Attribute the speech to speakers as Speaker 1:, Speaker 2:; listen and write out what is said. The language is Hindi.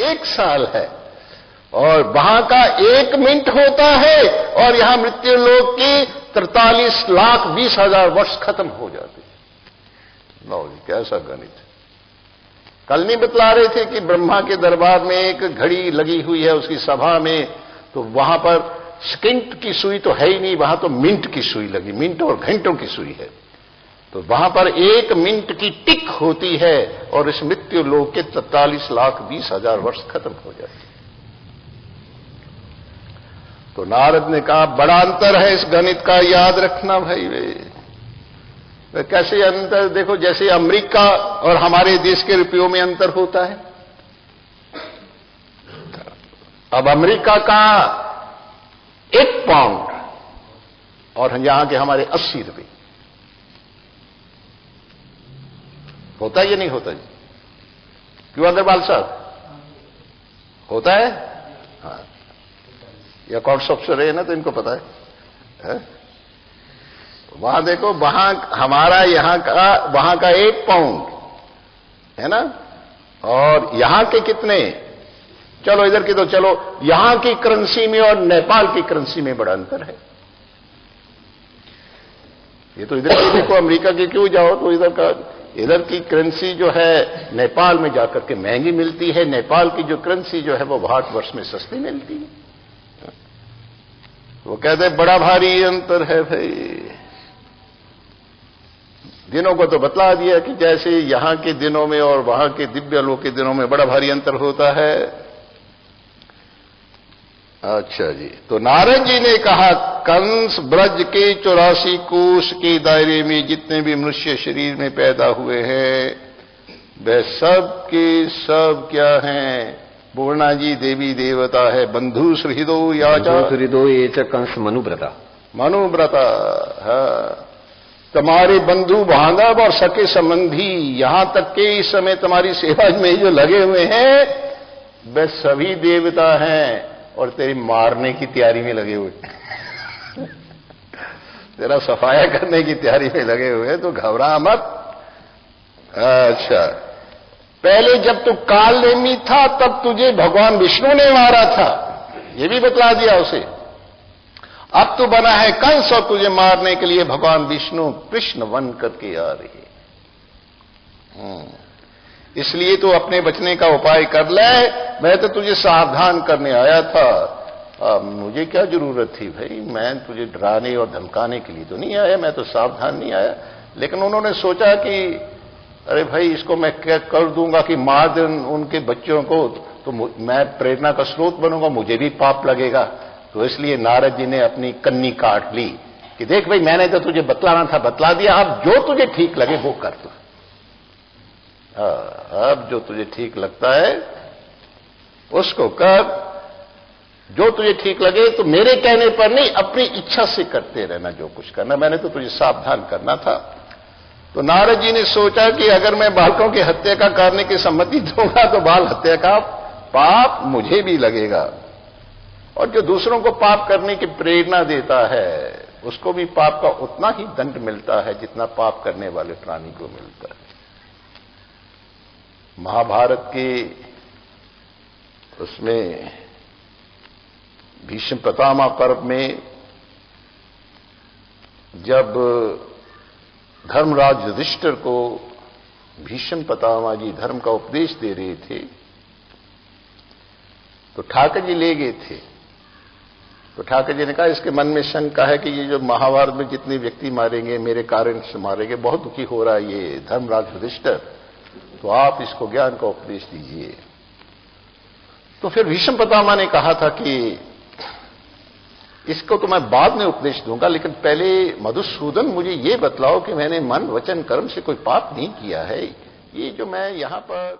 Speaker 1: 1 साल है, और वहां का 1 मिनट होता है, और यहां मृत्यु लोक की 43,20,000 वर्ष खत्म हो जाते हैं। लो जी, कैसा गणित है। कल नहीं बतला रहे थे कि ब्रह्मा के दरबार में एक घड़ी लगी हुई है उसकी सभा में, तो वहां पर सेकंड की सुई तो है ही नहीं, वहां तो मिनट की सुई लगी, मिनट और घंटों की सुई है। तो वहां पर 1 मिनट की टिक होती है, और इस मृत्यु लोक के 43,20,000 वर्ष खत्म हो जाते हैं। तो नारद ने कहा बड़ा अंतर है इस गणित का, याद रखना भाई। वे कैसे अंतर, देखो जैसे अमेरिका और हमारे देश के रुपयों में अंतर होता है। अब अमेरिका का 1 पाउंड और यहां के हमारे 80 रुपये होता है या नहीं होता जी? क्यों अग्रवाल साहब, होता है? हाँ, ये अकाउंट्स ऑफिसर है ना, तो इनको पता है? वहां देखो, वहां हमारा यहां का, वहां का 1 पाउंड है ना, और यहां के कितने, चलो इधर की तो चलो, यहां की करेंसी में और नेपाल की करेंसी में बड़ा अंतर है। ये तो इधर की देखो, अमेरिका के क्यों जाओ तो इधर की करेंसी जो है नेपाल में जाकर के महंगी मिलती है, नेपाल की जो करेंसी जो है वो भारतवर्ष में सस्ती मिलती है। वो कहते हैं बड़ा भारी अंतर है भाई। दिनों को तो बतला दिया कि जैसे यहां के दिनों में और वहां के दिव्य लोक के दिनों में बड़ा भारी अंतर होता है। अच्छा जी, तो नारद जी ने कहा कंस ब्रज के 84 कोष के दायरे में जितने भी मनुष्य शरीर में पैदा हुए हैं वह सब के सब क्या हैं? पूर्णा जी देवी देवता है। बंधु सुहृदो याचा
Speaker 2: सुहृदो ये च कंस मनुव्रता।
Speaker 1: मनुव्रता, हाँ, तुम्हारे बंधु बांधव और सके संबंधी, यहां तक के इस समय तुम्हारी सेवा में जो लगे हुए हैं वे सभी देवता हैं और तेरी मारने की तैयारी में लगे हुए तेरा सफाया करने की तैयारी में लगे हुए, तो घबरा मत। अच्छा, पहले जब तू काल नेमी था तब तुझे भगवान विष्णु ने मारा था, ये भी बतला दिया उसे। अब तू बना है कंस और तुझे मारने के लिए भगवान विष्णु कृष्ण बन करके आ रही है। इसलिए तो अपने बचने का उपाय कर ले। मैं तो तुझे सावधान करने आया था, मुझे क्या जरूरत थी भाई, मैं तुझे डराने और धमकाने के लिए तो नहीं आया, मैं तो सावधान नहीं आया। लेकिन उन्होंने सोचा कि अरे भाई इसको मैं क्या कर दूंगा कि मार दे उनके बच्चों को, तो मैं प्रेरणा का स्रोत बनूंगा, मुझे भी पाप लगेगा। तो इसलिए नारद जी ने अपनी कन्नी काट ली कि देख भाई मैंने तो तुझे बतलाना था, बतला दिया, अब जो तुझे ठीक लगे वो कर दो। अब जो तुझे ठीक लगता है उसको कर, जो तुझे ठीक लगे, तो मेरे कहने पर नहीं अपनी इच्छा से करते रहना जो कुछ करना, मैंने तो तुझे सावधान करना था। तो नारद जी ने सोचा कि अगर मैं बालकों की हत्या का करने की सम्मति दूंगा तो बाल हत्या का पाप मुझे भी लगेगा, और जो दूसरों को पाप करने की प्रेरणा देता है उसको भी पाप का उतना ही दंड मिलता है जितना पाप करने वाले प्राणी को मिलता है। महाभारत के उसमें भीष्म पितामह पर्व में जब धर्मराज युधिष्ठिर को भीष्म पितामह जी धर्म का उपदेश दे रहे थे तो ठाकुर जी ले गए थे। तो ठाकुर जी ने कहा इसके मन में शंका है कि ये जो महाभारत में जितने व्यक्ति मारेंगे मेरे कारण से मारेंगे, बहुत दुखी हो रहा है ये धर्मराज युधिष्ठिर, तो आप इसको ज्ञान का उपदेश दीजिए। तो फिर भीष्म पितामह ने कहा था कि इसको तो मैं बाद में उपदेश दूंगा, लेकिन पहले मधुसूदन मुझे ये बतलाओ कि मैंने मन वचन कर्म से कोई पाप नहीं किया है, ये जो मैं यहां पर